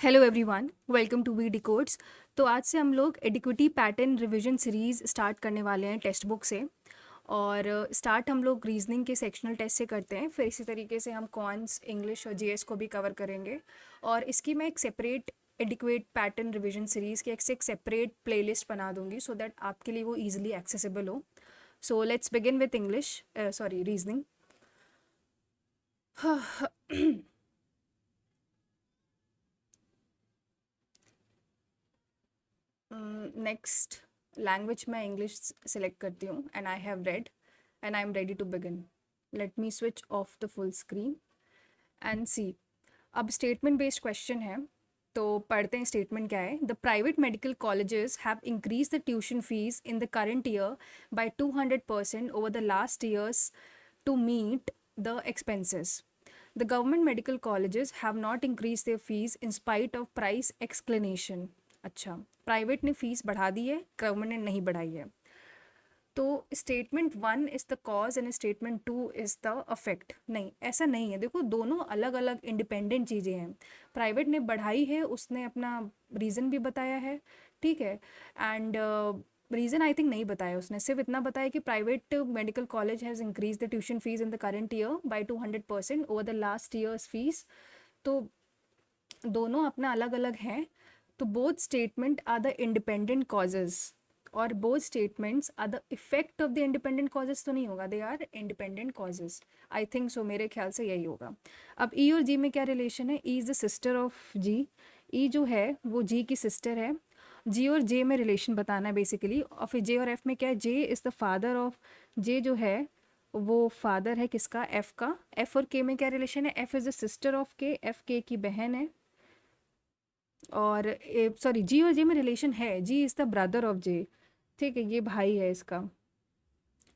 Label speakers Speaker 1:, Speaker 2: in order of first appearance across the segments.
Speaker 1: Hello everyone, welcome to we decodes. तो आज से हम लोग एडिक्विटी पैटर्न रिवीजन सीरीज़ स्टार्ट करने वाले हैं टेक्स्ट बुक से। और स्टार्ट हम लोग रीजनिंग के सेक्शनल टेस्ट से करते हैं, फिर इसी तरीके से हम कॉन्स, इंग्लिश और जीएस को भी कवर करेंगे। और इसकी मैं एक separate adequate pattern revision series की एक सेपरेट प्लेलिस्ट बना दूंगी सो दैट आपके लिए वो ईजिली एक्सेसिबल हो। So let's begin with English, sorry reasoning. Next language मैं इंग्लिश सेलेक्ट करती हूँ and I have read and I am ready to begin. Let me switch off the full screen and see. अब statement based question है, तो पढ़ते हैं statement क्या है। The private medical colleges have increase the tuition fees in the current year by 200% over the last years to meet the expenses. The government medical colleges have not increased their fees in spite of price escalation. अच्छा, private ने fees बढ़ा दी है, government ने नहीं बढ़ाई है। तो statement 1 is the cause and statement 2 is the affect. नहीं, ऐसा नहीं है। देखो, दोनों अलग अलग इंडिपेंडेंट चीज़ें हैं। प्राइवेट ने बढ़ाई है, उसने अपना रीज़न भी बताया है, ठीक है। एंड रीज़न आई थिंक नहीं बताया उसने, सिर्फ इतना बताया कि private medical college has increase the tuition fees in the current year by 200% over the last years fees. तो दोनों अपना अलग अलग हैं। तो both statement are the independent causes और both statements are the effect of the independent causes. तो नहीं होगा, they are independent causes. I think so, मेरे ख्याल से यही होगा। अब ई और जी में क्या रिलेशन है? E is the sister of जी। ई जो है वो जी की सिस्टर है। जी और जे में रिलेशन बताना है बेसिकली। और फिर जे और एफ में क्या है? जे इज़ द फादर ऑफ, जे जो है वो फादर है किसका? एफ का। एफ और के में क्या रिलेशन है? F is the sister of के, एफ के की बहन है। और सॉरी, जी और जे में रिलेशन है, जी इज़ द ब्रदर ऑफ जे, ठीक है, ये भाई है इसका।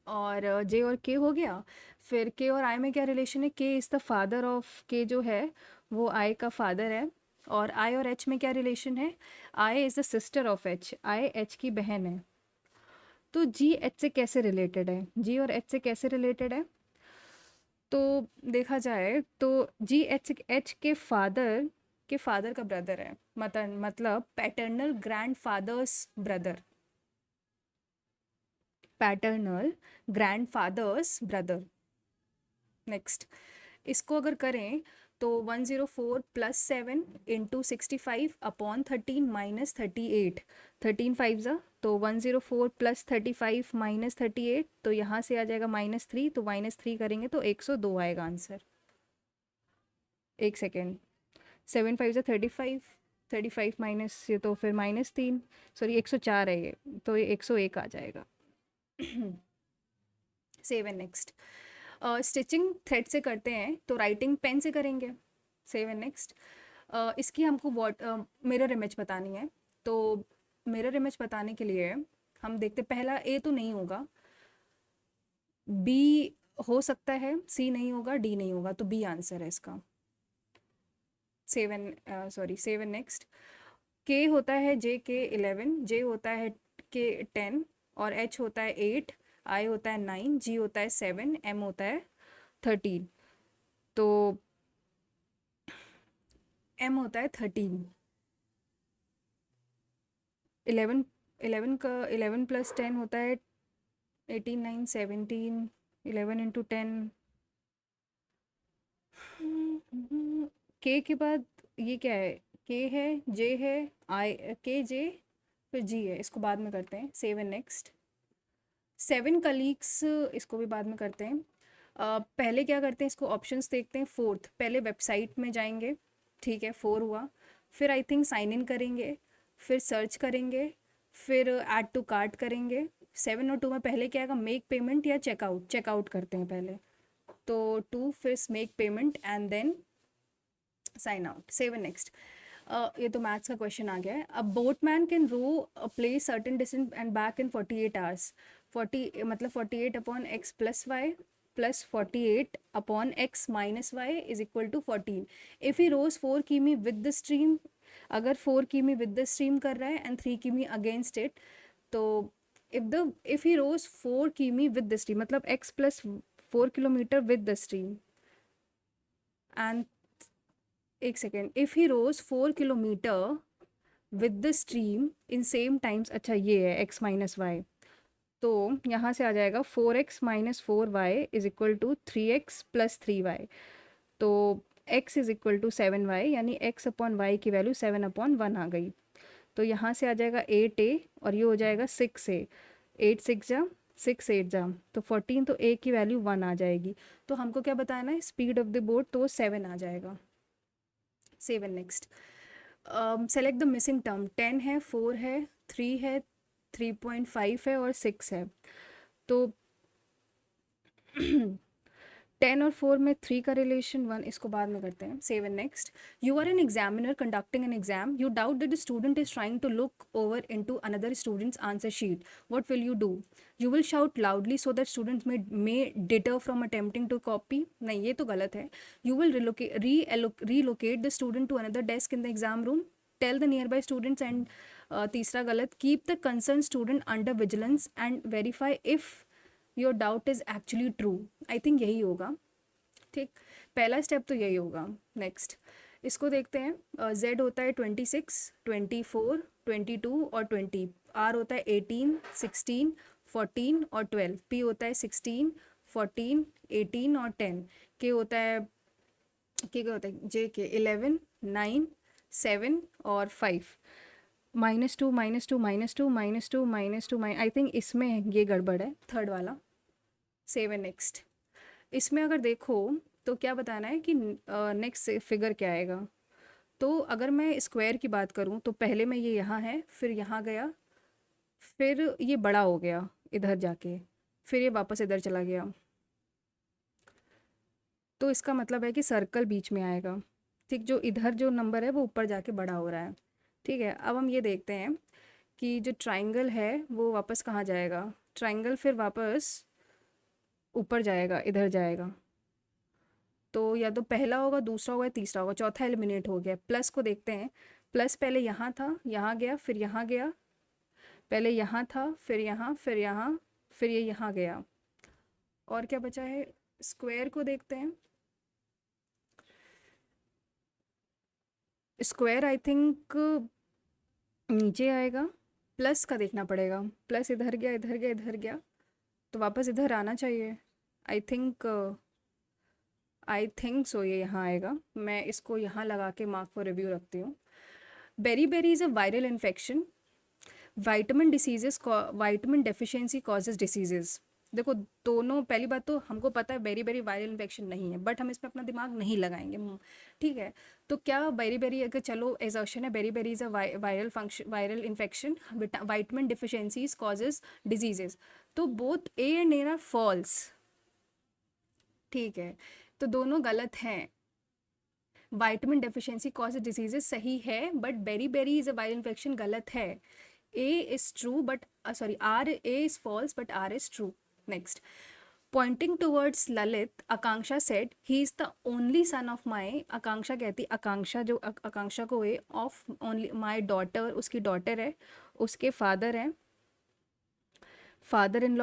Speaker 1: और जे और के हो गया। फिर के और आई में क्या रिलेशन है? के इज़ द फादर ऑफ, के जो है वो आई का फादर है। और आई और एच में क्या रिलेशन है? I is the sister of H, I H की बहन है। तो जी एच से कैसे रिलेटेड है? जी और एच से कैसे रिलेटेड है? तो देखा जाए तो जी एच के फादर का ब्रदर है, मतलब paternal grand fathers brother, paternal grand fathers brother. Next, इसको अगर करें तो 104 plus 7 into 65 upon 13 minus 38। 13 five ज़ा, तो 104 प्लस 35 माइनस 38, तो यहाँ से आ जाएगा -3, तो -3 करेंगे तो 102 आएगा आंसर। एक सेकेंड, 7 फाइव ज़ा 35, 35 माइनस ये तो फिर -3, सॉरी 104 है ये, तो ये 101 आ जाएगा। सेवन नेक्स्ट, स्टिचिंग थ्रेड से करते हैं तो राइटिंग पेन से करेंगे। सेवन नेक्स्ट, इसकी हमको मिरर इमेज बतानी है। तो मिरर इमेज बताने के लिए हम देखते, पहला ए तो नहीं होगा, बी हो सकता है, सी नहीं होगा, डी नहीं होगा, तो बी आंसर है इसका। सेवन नेक्स्ट, के होता है जे के 11, जे होता है के 10, और एच होता है 8, आई होता है 9, जी होता है 7, एम होता है 13। तो एम होता है 13। 11, 11 का 11 प्लस 10 होता है 18, 9, 17, 11 इंटू 10। के के बाद ये क्या है? के है, जे है, आई, के जे, फिर जी है, इसको बाद में करते हैं। सेवन नेक्स्ट, सेवन कलीग्स, इसको भी बाद में करते हैं। पहले क्या करते हैं, इसको ऑप्शंस देखते हैं। फोर्थ, पहले वेबसाइट में जाएंगे, ठीक है, 4 हुआ। फिर आई थिंक साइन इन करेंगे, फिर सर्च करेंगे, फिर ऐड टू कार्ट करेंगे। 7 और 2 में पहले क्या आएगा? मेक पेमेंट या चेकआउट? चेकआउट करते हैं पहले, तो 2 फिर make payment and then sign out. Seven next, ये तो मैथ्स का क्वेश्चन आ गया है। अब boatman can row play certain distance and back in 48 hours. 40 मतलब 48 upon x plus y plus 48 upon x minus y is equal to 14। If he rows 4 किमी with the stream, अगर 4 किमी विद द स्ट्रीम कर रहा है and 3 किमी against it, तो if he rows 4 किमी विद द स्ट्रीम, मतलब x plus 4 kilometre with the stream, and एक second, if he rows 4 kilometre with the stream in same times, अच्छा ये है x माइनस वाई, तो यहाँ से आ जाएगा 4x - 4y is equal to 3x + 3y। तो x is equal to 7y, यानी x/y की वैल्यू 7/1 आ गई। तो यहाँ से आ जाएगा 8a और ये हो जाएगा 6a। 8 6 जा, 6 8 जा, तो 14, तो a की वैल्यू 1 आ जाएगी। तो हमको क्या बताना है, स्पीड ऑफ द बोट, तो 7 आ जाएगा। 7 next, select the missing term. 10 है, 4 है, 3 है, 3.5 है और 6 है। तो 10 और 4 में 3 का रिलेशन 1, इसको बाद में करते हैं। 7 next, you are an examiner conducting an exam, you doubt that the student is trying to look over into another students answer sheet, what will you do? You will shout loudly so that students may deter from attempting to copy, नहीं ये तो गलत है। You will relocate the student to another desk in the exam room, tell the nearby students and तीसरा गलत, keep the concerned student under vigilance and verify if your doubt is actually true. I think यही होगा, ठीक, पहला step तो यही होगा। Next इसको देखते हैं। जेड होता है 26, 24, 22 और 20। आर होता है 18, 16, 14 और 12। पी होता है 16, 14, 18 और 10। के होता है, के क्या होता है, जे के 11, 9, 7 और 5। -2 -2 -2 -2 -2 आई थिंक इसमें ये गड़बड़ है, थर्ड वाला। 7 नेक्स्ट, इसमें अगर देखो तो क्या बताना है कि नेक्स्ट फिगर क्या आएगा। तो अगर मैं स्क्वायर की बात करूं तो पहले में ये यहाँ है, फिर यहाँ गया, फिर ये बड़ा हो गया इधर जाके, फिर ये वापस इधर चला गया। तो इसका मतलब है कि सर्कल बीच में आएगा, ठीक, जो इधर जो नंबर है वो ऊपर जाके बड़ा हो रहा है। ठीक है, अब हम ये देखते हैं कि जो ट्राइंगल है वो वापस कहाँ जाएगा। ट्राइंगल फिर वापस ऊपर जाएगा, इधर जाएगा। तो या तो पहला होगा, दूसरा होगा, तीसरा होगा, चौथा एलिमिनेट हो गया। प्लस को देखते हैं, प्लस पहले यहाँ था, यहाँ गया, फिर यहाँ गया, पहले यहाँ था, फिर यहाँ, फिर यहाँ, फिर ये यहाँ गया। और क्या बचा है, स्क्वायर को देखते हैं। स्क्वायर आई थिंक नीचे आएगा, प्लस का देखना पड़ेगा। प्लस इधर गया, इधर गया, इधर गया, तो वापस इधर आना चाहिए। आई थिंक सो ये यहाँ आएगा। मैं इसको यहाँ लगा के मार्क फॉर रिव्यू रखती हूँ। Beriberi is a viral infection, vitamin deficiency causes diseases. देखो दोनों, पहली बात तो हमको पता है बेरी बेरी वायरल इन्फेक्शन नहीं है, बट हम इसमें अपना दिमाग नहीं लगाएंगे। ठीक है, तो क्या बेरी बेरी, अगर चलो एजर्शन है beriberi is a viral infection, vitamin deficiencies causes diseases, तो both A and A are false. ठीक है, तो दोनों गलत हैं। वाइटामिन डेफिशिएंसी कॉजेज डिजीजेज सही है, but beriberi is a viral infection गलत है। A is true, but A is false, but R is true. Next, pointing towards Lalit, Akanksha said, "He is the only son of my." Akanksha कहती, आकांक्षा जो आकांक्षा को है, of only my daughter, उसकी daughter है, उसके father हैं, father in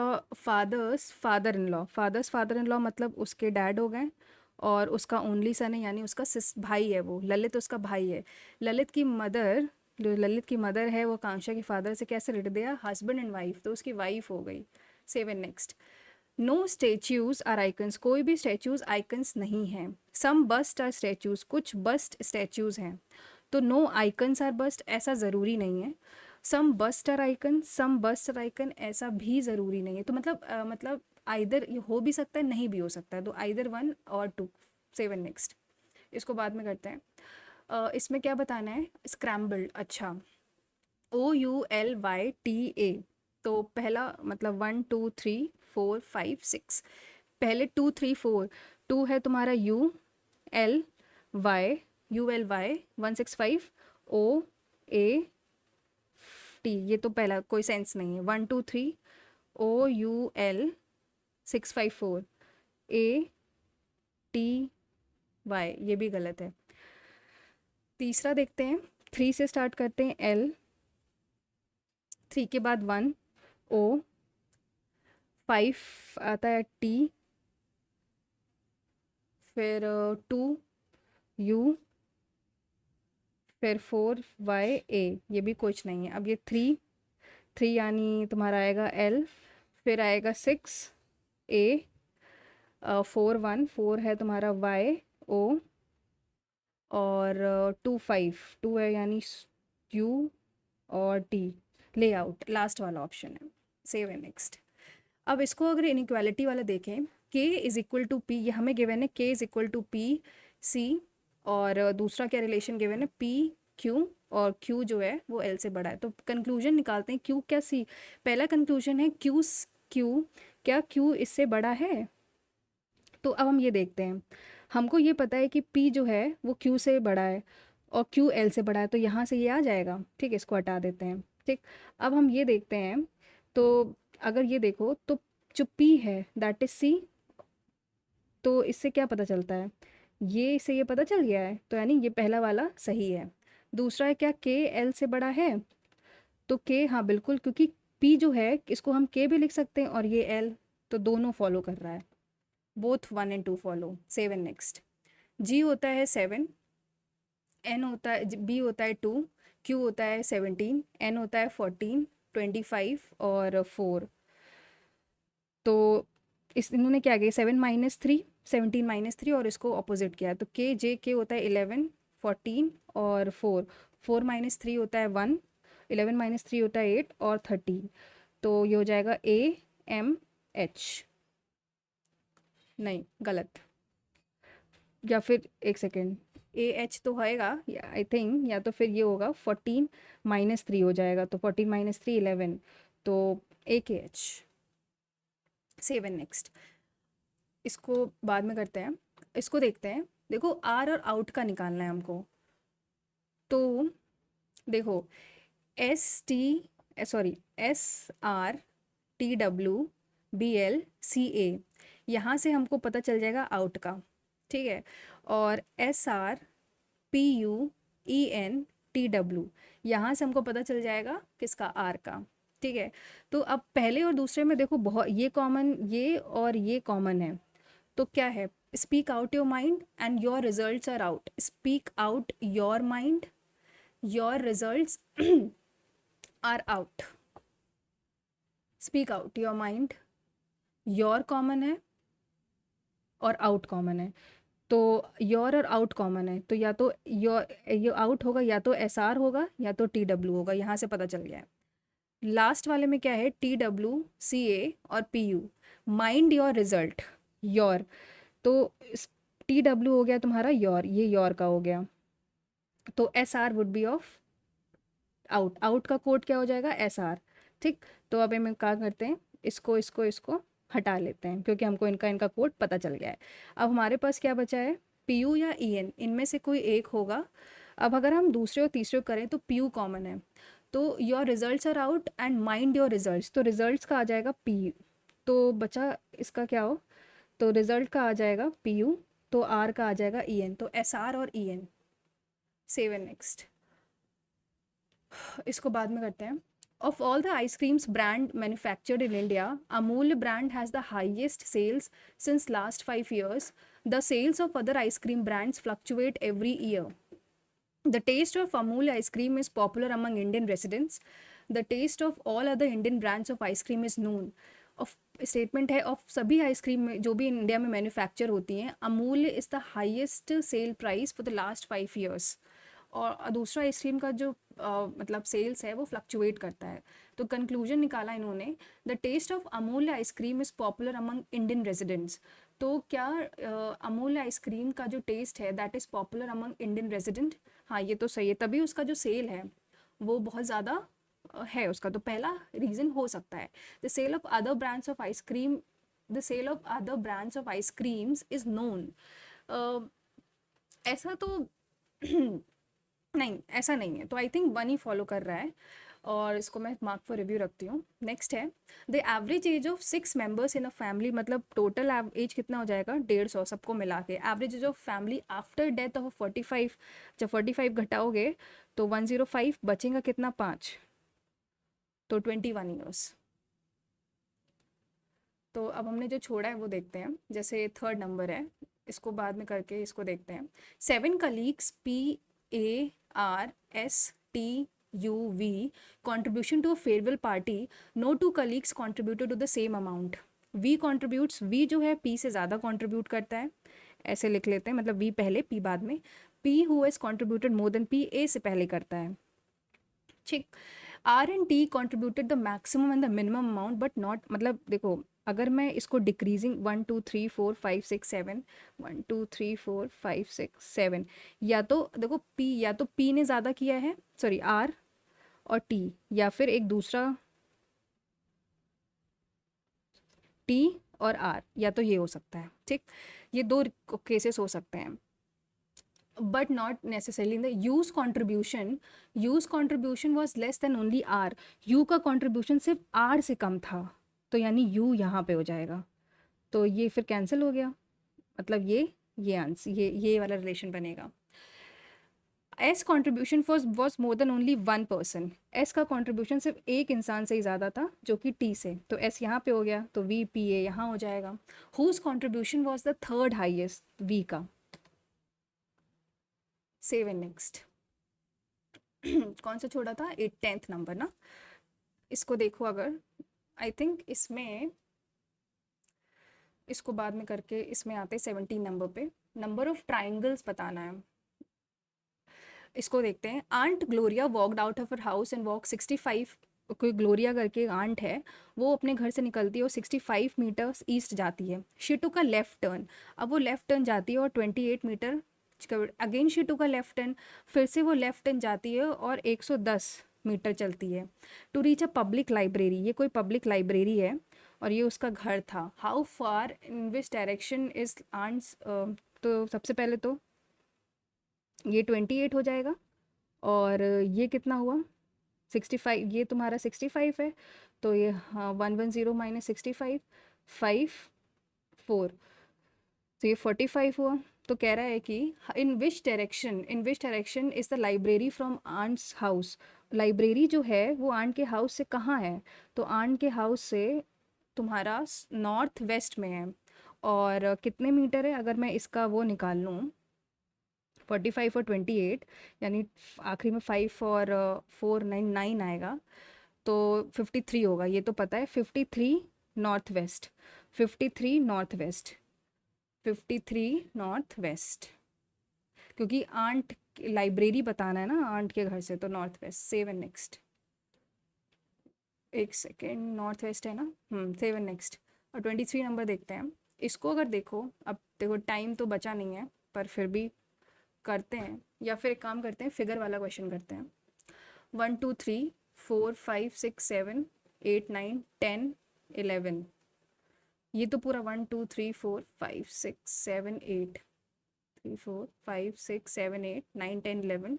Speaker 1: law मतलब उसके डैड हो गए, और उसका ओनली सन है, यानी उसका भाई है वो, ललित उसका भाई है। ललित की मदर, जो ललित की मदर है वो आकांक्षा के फादर से कैसे रिलेट दिया, हस्बैंड एंड वाइफ, तो उसकी वाइफ हो गई। 7 next, no statues are icons, कोई भी स्टेच्यूज आइकन्स नहीं हैं। सम बस्ट आर स्टेच्यूज, कुछ बस्ट स्टेच्यूज हैं। तो नो आइकन्स आर बस्ट ऐसा ज़रूरी नहीं है। Some bust are icon, some bust are icon ऐसा भी ज़रूरी नहीं है। तो मतलब आइदर ये हो भी सकता है, नहीं भी हो सकता है, तो आइदर 1 और 2। 7 नेक्स्ट, इसको बाद में करते हैं। इसमें क्या बताना है, स्क्रैम्बल्ड, अच्छा, OULYTA। तो पहला मतलब 1 2 3 4 5 6, पहले 2 3 4, 2 है तुम्हारा ULY 165 OAT, ये तो पहला कोई सेंस नहीं है। 1 2 3 OUL 654 ATY, ये भी गलत है। तीसरा देखते हैं, 3 से स्टार्ट करते हैं, L, 3 के बाद 1 O, 5 आता है T, फिर 2 U, फिर 4y(a), ये भी कुछ नहीं है। अब ये 3 यानी तुम्हारा आएगा l, फिर आएगा 6a, 4 है तुम्हारा y(o), और 2 है यानी q और t। लेआउट लास्ट वाला ऑप्शन है। सेव है नेक्स्ट। अब इसको अगर इनइक्वालिटी वाला देखें, k is equal to p, ये हमें गिवन है k is equal to p c, और दूसरा क्या रिलेशन गिवन है, p q, और q जो है वो l से बड़ा है। तो कंक्लूजन निकालते हैं, q क्या c। पहला कंक्लूजन है q क्या q इससे बड़ा है। तो अब हम ये देखते हैं, हमको ये पता है कि p जो है वो q से बड़ा है और q l से बड़ा है, तो यहाँ से ये आ जाएगा। ठीक है, इसको हटा देते हैं। ठीक, अब हम ये देखते हैं, तो अगर ये देखो तो जो p है दैट इज c, तो इससे क्या पता चलता है, ये इससे ये पता चल गया है, तो यानी ये पहला वाला सही है। दूसरा है क्या k l से बड़ा है, तो k, हाँ बिल्कुल, क्योंकि p जो है इसको हम k भी लिख सकते हैं और ये l, तो दोनों फॉलो कर रहा है, both 1 and 2 follow. 7 next. g होता है 7, n होता है, b होता है 2, q होता है 17, n होता है 14, 25 और 4। तो इस इन्होंने क्या किया, 7 - 3, 17 - 3, और इसको ऑपोजिट किया, तो के होता है 11, 14 और 4। 4 - 3 होता है 1, 11 - 3 होता है 8 और 13। तो ये हो जाएगा AMH। नहीं, गलत, या फिर एक सेकेंड, AH तो होएगा आई थिंक, या तो फिर ये होगा 14 - 3 हो जाएगा, तो 14 - 3 11, तो AKH। 7 नेक्स्ट। इसको बाद में करते हैं, इसको देखते हैं। देखो आर और आउट का निकालना है हमको, तो देखो SRTW BL CA, यहाँ से हमको पता चल जाएगा आउट का। ठीक है, और SRPUENTW, यहाँ से हमको पता चल जाएगा किसका, आर का। ठीक है, तो अब पहले और दूसरे में देखो बहुत ये कॉमन, ये और ये कॉमन है, तो क्या है, speak out your mind and your results are out. Speak out your mind, your results are out. Speak out your mind, your common है और आउट कॉमन है, तो योर और आउट कॉमन है, तो या तो योर आउट होगा, या तो SR होगा, या तो TW होगा, यहाँ से पता चल गया है। लास्ट वाले में क्या है, TW CA और PU, mind your result, your, तो TW हो गया तुम्हारा योर, ये योर का हो गया, तो SR would be of out. Out का कोड क्या हो जाएगा, SR। ठीक, तो अब हम क्या करते हैं, इसको हटा लेते हैं, क्योंकि हमको इनका कोड पता चल गया है। अब हमारे पास क्या बचा है, PU या EN, इनमें से कोई एक होगा। अब अगर हम दूसरे और तीसरे को करें तो PU कॉमन है, तो your results are out and mind your results, तो रिजल्ट्स का आ जाएगा PU, तो बचा इसका क्या हो, तो रिजल्ट का आ जाएगा PU, तो R का आ जाएगा EN, तो SR और EN। 7 नेक्स्ट। इसको बाद में करते हैं। Of all the ice creams brand manufactured in India, Amul brand has the highest sales since last 5 years. The sales of other ice cream brands fluctuate every year. The taste of Amul ice cream is popular among Indian residents. The taste of all other Indian brands of ice cream is known. Of statement है, of सभी ice cream में जो भी India में manufacture होती हैं, Amul is the highest sale price for the last 5 years। और दूसरा आइसक्रीम का जो मतलब सेल्स है वो फ्लक्चुएट करता है। तो कंक्लूजन निकाला इन्होंने, the taste of Amul ice cream is popular among Indian residents. तो क्या अमूल आइसक्रीम का जो टेस्ट है that is popular among Indian resident, हाँ ये तो सही है, तभी उसका जो सेल है वो बहुत ज़्यादा है उसका, तो पहला रीज़न हो सकता है। The sale of other brands of ice cream, the sale of other brands of ice creams is known. ऐसा तो नहीं, ऐसा नहीं है, तो आई थिंक 1 ही फॉलो कर रहा है, और इसको मैं मार्क फॉर रिव्यू रखती हूँ। नेक्स्ट है, the average age of 6 members in a family, मतलब टोटल एज कितना हो जाएगा, 150 सबको मिला के। Average age of family after death of 45, जब 45 घटाओगे तो 105, बचेगा कितना, 5, तो 21 ईयर्स। तो अब हमने जो छोड़ा है वो देखते हैं, जैसे थर्ड नंबर है, इसको बाद में करके इसको देखते हैं। 7 colleagues ARSTUV contribution to a farewell party, no two colleagues contributed to the same amount. V contributes, V जो है P से ज़्यादा contribute करता है, ऐसे लिख लेते हैं, मतलब V पहले P बाद में. P who has contributed more than P A से पहले करता है. ठीक. R and T contributed the maximum and the minimum amount but not, मतलब देखो अगर मैं इसको डिक्रीजिंग 1 2 3 4 5 6 7 1 2 3 4 5 6 7, या तो देखो P, या तो P ने ज़्यादा किया है, सॉरी R और T, या फिर एक दूसरा T और R, या तो ये हो सकता है. ठीक, ये दो केसेस हो सकते हैं, but not necessarily in the use contribution. use contribution was less than only R. U का contribution सिर्फ R से कम था, तो यानी U यहाँ पे हो जाएगा, तो ये फिर कैंसिल हो गया, मतलब ये आंसर, ये वाला रिलेशन बनेगा. S contribution was more than only one person. S का contribution सिर्फ एक इंसान से ही ज़्यादा था, जो कि T से, तो S यहाँ पे हो गया, तो V P A यहाँ हो जाएगा. Whose contribution was the third highest? V का. Save and next. कौन सा छोड़ा था? 10th नंबर ना. इसको देखो, अगर आई थिंक इसमें, इसको बाद में करके इसमें आते 17 नंबर पे नंबर ऑफ ट्राइंगल्स बताना है. इसको देखते हैं. Aunt Gloria walked out of her house and walk 65. कोई ग्लोरिया करके आंट है, वो अपने घर से निकलती है और 65 मीटर्स ईस्ट जाती है. She took a left turn. अब वो लेफ्ट टर्न जाती है और 28 metre, again she took a left turn, फिर से वो लेफ्ट टर्न जाती है और 110 मीटर चलती है to reach a public library. ये कोई पब्लिक लाइब्रेरी है और ये उसका घर था. How far in which direction is aunt's. तो सबसे पहले तो ये 28 हो जाएगा, और ये कितना हुआ 65, ये तुम्हारा 65 है, तो ये हाँ 110 माइनस 65 5 4, तो ये 45 हुआ. तो कह रहा है कि in which direction is the library from aunt's house. Library जो है वो आंट के हाउस से कहाँ है, तो आंट के हाउस से तुम्हारा नॉर्थ वेस्ट में है. और कितने मीटर है, अगर मैं इसका वो निकाल लूँ 45 और 28, यानी आखिरी में 5 और 4 9 आएगा, तो 53 होगा. ये तो पता है, 53 north west, 53 north west, 53 north west, क्योंकि आंट लाइब्रेरी बताना है ना आंट के घर से, तो नॉर्थ वेस्ट. Seven next. एक सेकेंड, नॉर्थ वेस्ट है ना. Seven next. और 23 नंबर देखते हैं. इसको अगर देखो, अब देखो टाइम तो बचा नहीं है, पर फिर भी करते हैं, या फिर एक काम करते हैं, फिगर वाला क्वेश्चन करते हैं. 1 2 3 4 5 6 7 8 9 10 11. ये तो पूरा 1 2 3 4 5 6 7 8 3 4 5 6 7 8 9 10 11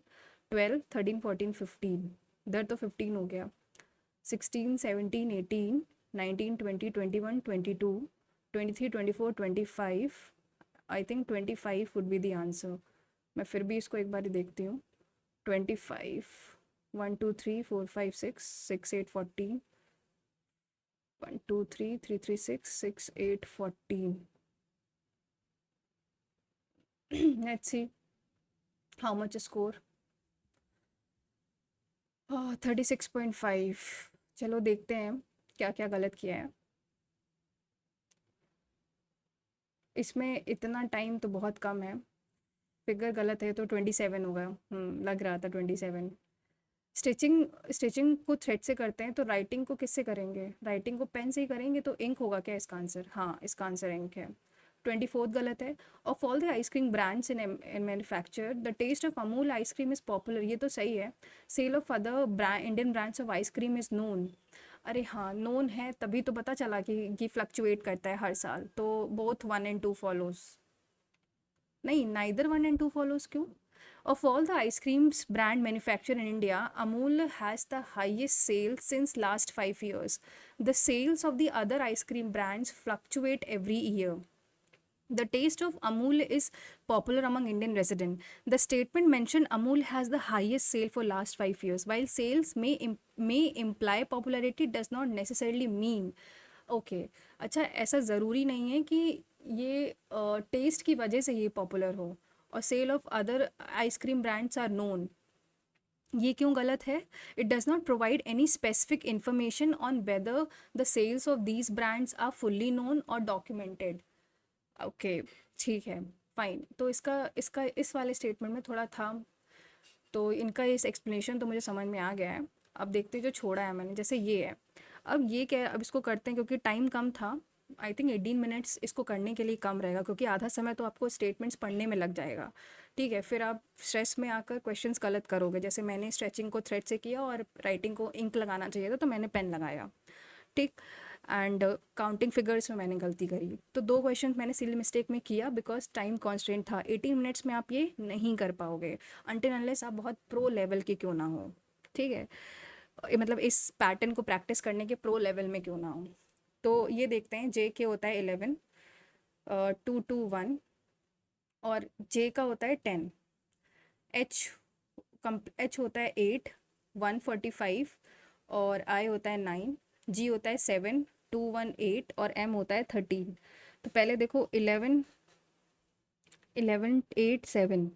Speaker 1: 12 13 14 15. इधर तो 15 हो गया. 16 17 18 19 20 21 22 23 24 25. I think 25 would be the answer. मैं फिर भी इसको एक बार देखती हूँ. 25 1 2 3 4 5 6 6 8 14 1 2 3 3 3 6 6 8 14. Let's see how much a score. 36.5. चलो देखते हैं क्या क्या गलत किया है. इसमें इतना टाइम तो बहुत कम है. फिगर गलत है तो 27 होगा. लग रहा था 27. स्टिचिंग को थ्रेड से करते हैं, तो राइटिंग को किससे करेंगे? राइटिंग को पेन से ही करेंगे, तो इंक होगा क्या इसका आंसर? हाँ, इसका आंसर इंक है. 24 गलत है. Of all the ice cream brands in manufacture the taste of Amul ice cream is popular. ये तो सही है. Sale of other Indian brands of ice cream is known. अरे हाँ, नोन है तभी तो पता चला कि फ्लक्चुएट करता है हर साल. तो बोथ 1 and 2 फॉलोज. नहीं, नाइदर 1 and 2 फॉलोज. क्यों? Of all the ice creams brand manufactured in India, Amul has the highest sales since last 5 years. The sales of the other ice cream brands fluctuate every year. The taste of Amul is popular among Indian residents. The statement mentioned Amul has the highest sale for last 5 years. While sales may imply popularity, does not necessarily mean. Okay, अच्छा, ऐसा ज़रूरी नहीं है कि ये test की वजह से ये पॉपुलर हो. और sale of other ice cream brands are known. ये क्यों गलत है? It does not provide any specific information on whether the sales of these brands are fully known और डॉक्यूमेंटेड। ओके, ठीक है, फाइन। तो इसका इसका इस वाले स्टेटमेंट में थोड़ा था, तो इनका इस एक्सप्लेनेशन तो मुझे समझ में आ गया है। अब देखते हैं जो छोड़ा है मैंने, जैसे ये है। अब ये क्या है, अब इसको करते हैं क्योंकि टाइम कम था। आई थिंक 18 मिनट्स इसको करने के लिए कम रहेगा, क्योंकि आधा समय तो आपको स्टेटमेंट्स पढ़ने में लग जाएगा। ठीक है, फिर आप स्ट्रेस में आकर क्वेश्चंस गलत करोगे। जैसे मैंने स्ट्रेचिंग को थ्रेड से किया और राइटिंग को इंक लगाना चाहिए था, तो मैंने पेन लगाया। ठीक। एंड काउंटिंग फिगर्स में मैंने गलती करी, तो 2 क्वेश्चन मैंने सिली मिस्टेक में किया बिकॉज टाइम कॉन्स्टेंट था। 18 मिनट्स में आप ये नहीं कर पाओगे अनटिल अनलेस आप बहुत प्रो लेवल के क्यों ना हो। ठीक है, मतलब इस पैटर्न को प्रैक्टिस करने के प्रो लेवल में क्यों ना हो। तो ये देखते हैं, जे के होता है 11, 2 2 1, और जे का होता है 10, एच एच होता है 8 1 45, और आई होता है 9, जी होता है 7 2 1 8, और एम होता है 13। तो पहले देखो 11 11 8 7,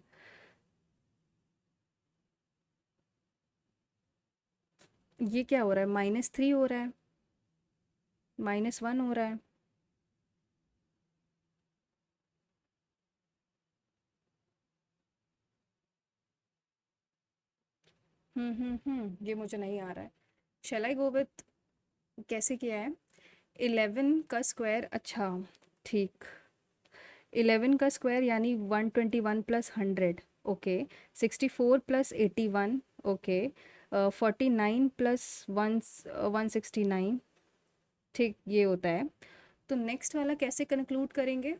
Speaker 1: ये क्या हो रहा है? -3 हो रहा है, -1 हो रहा है। ये मुझे नहीं आ रहा है। शैल आई गो विथ, कैसे किया है? 11 का स्क्वायर, अच्छा ठीक, 11 का स्क्वायर यानी 121 plus 100, okay. 64 plus 81, okay. 49 plus 169, ठीक, ये होता है। तो नेक्स्ट वाला कैसे कंक्लूड करेंगे?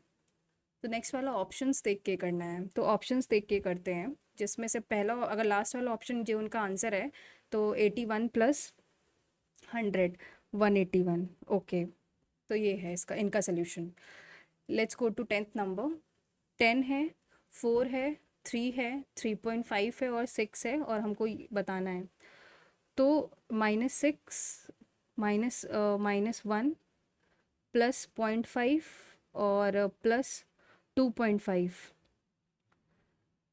Speaker 1: तो नेक्स्ट वाला ऑप्शंस देख के करना है, तो ऑप्शंस देख के करते हैं। जिसमें से पहला, अगर लास्ट वाला ऑप्शन जो उनका आंसर है, तो 81 प्लस 100, 181, ओके। तो ये है इसका, इनका solution. Let's go to 10th number. 10 है, 4 है, 3 है, 3.5 है, और 6 है, और हमको बताना है। तो -6, -1 प्लस 0.5 और प्लस 2.5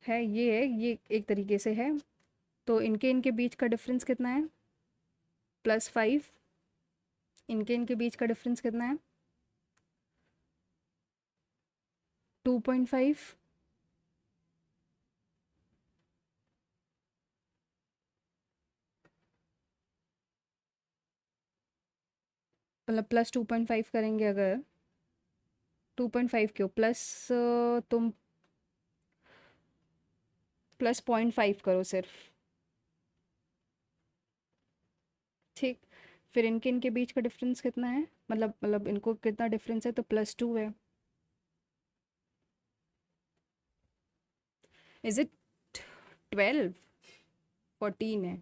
Speaker 1: है। ये एक तरीके से है। तो इनके इनके बीच का डिफरेंस कितना है? +5। इनके इनके बीच का डिफरेंस कितना है? 2.5। मतलब +2.5 करेंगे अगर, 2.5 क्यों प्लस, तुम +0.5 करो सिर्फ। ठीक। फिर इनके इनके बीच का डिफरेंस कितना है? मतलब इनको कितना डिफरेंस है? तो +2 है। Is it 12? 14 है।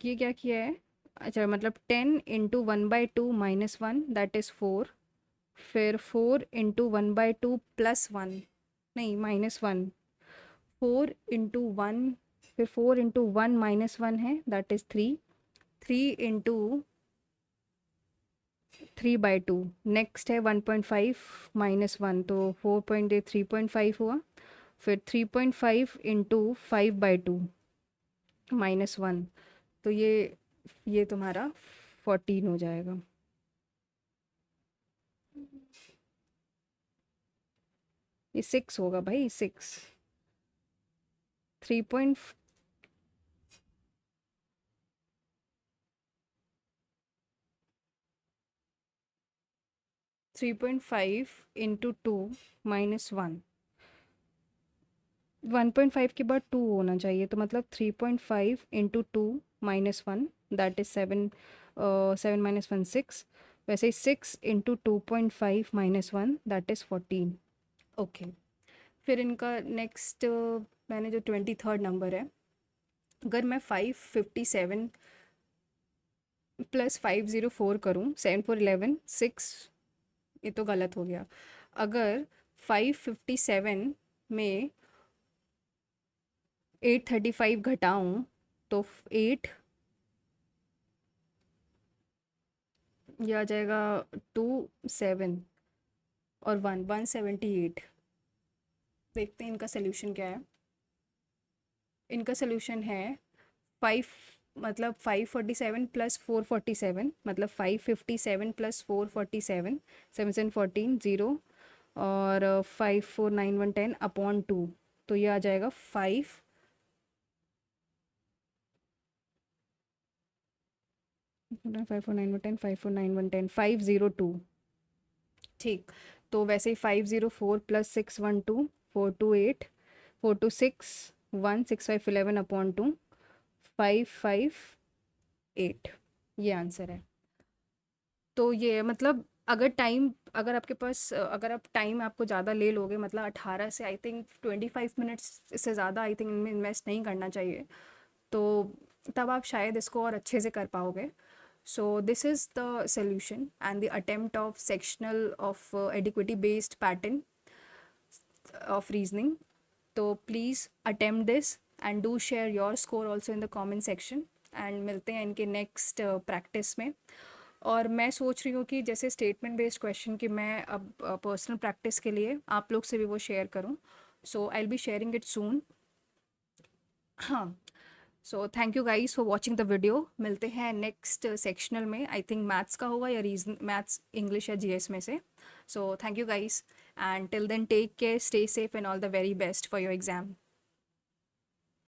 Speaker 1: ये क्या किया है? अच्छा, मतलब 10 × 1/2 -1, दैट इज़ 4। फिर 4 × 1/2 +1, नहीं, -1। 4 × 1, फिर 4 × 1 -1 है, दैट इज़ 3। 3 × 3/2, नेक्स्ट है 1.5 -1, तो 4.8 3.5 हुआ। फिर 3.5 × 5/2 -1, तो ये तुम्हारा 14 हो जाएगा। ये 6 होगा भाई, 6। 3 3.5 × 2 -1, 1.5 के बाद 2 होना चाहिए, तो मतलब 3.5 × 2 -1, दैट इज 7। 7 - 1 6। वैसे ही 6 × 2.5 -1, दैट इज़ 14। ओके। फिर इनका नेक्स्ट, मैंने जो 23rd नंबर है, अगर मैं 557 + 504 करूँ, 7 4 11 6, ये तो गलत हो गया। अगर 557 में 835 घटाऊँ, तो 8, ये आ जाएगा 2 7, और 1 178। देखते हैं इनका सोल्यूशन क्या है। इनका सोल्यूशन है 5, मतलब 547 प्लस 447, मतलब 557 प्लस 447, 7 7 14 0, और 5 4 9 1 10 अपॉन 2। तो ये आ जाएगा 5 4 9 1 10, 5 4 9 1 10, 502। ठीक। तो वैसे ही 504 प्लस 6 1 2, 428, 426 1, 6 5 11 अपॉन 2, 558। ये आंसर है। तो ये मतलब अगर आपके पास अगर आप टाइम आपको ज़्यादा ले लोगे, मतलब 18 से आई थिंक 25 मिनट्स से ज़्यादा आई थिंक इनमें इन्वेस्ट नहीं करना चाहिए, तो तब आप शायद इसको और अच्छे से कर पाओगे। So this is the solution and the attempt of sectional of adequacy based pattern of reasoning. तो please attempt this and do share your score also in the comment section, and मिलते हैं इनके next practice में। और मैं सोच रही हूँ कि जैसे स्टेटमेंट बेस्ड क्वेश्चन की मैं अब पर्सनल प्रैक्टिस के लिए आप लोग से भी वो शेयर करूँ, so I will be sharing it soon. हाँ। So thank you guys for watching the video. मिलते हैं नेक्स्ट सेक्शनल में, आई थिंक मैथ्स का होगा या रीजन मैथ्स इंग्लिश या जीएस में से। So thank you guys, and till then take care, stay safe and all the very best for your exam.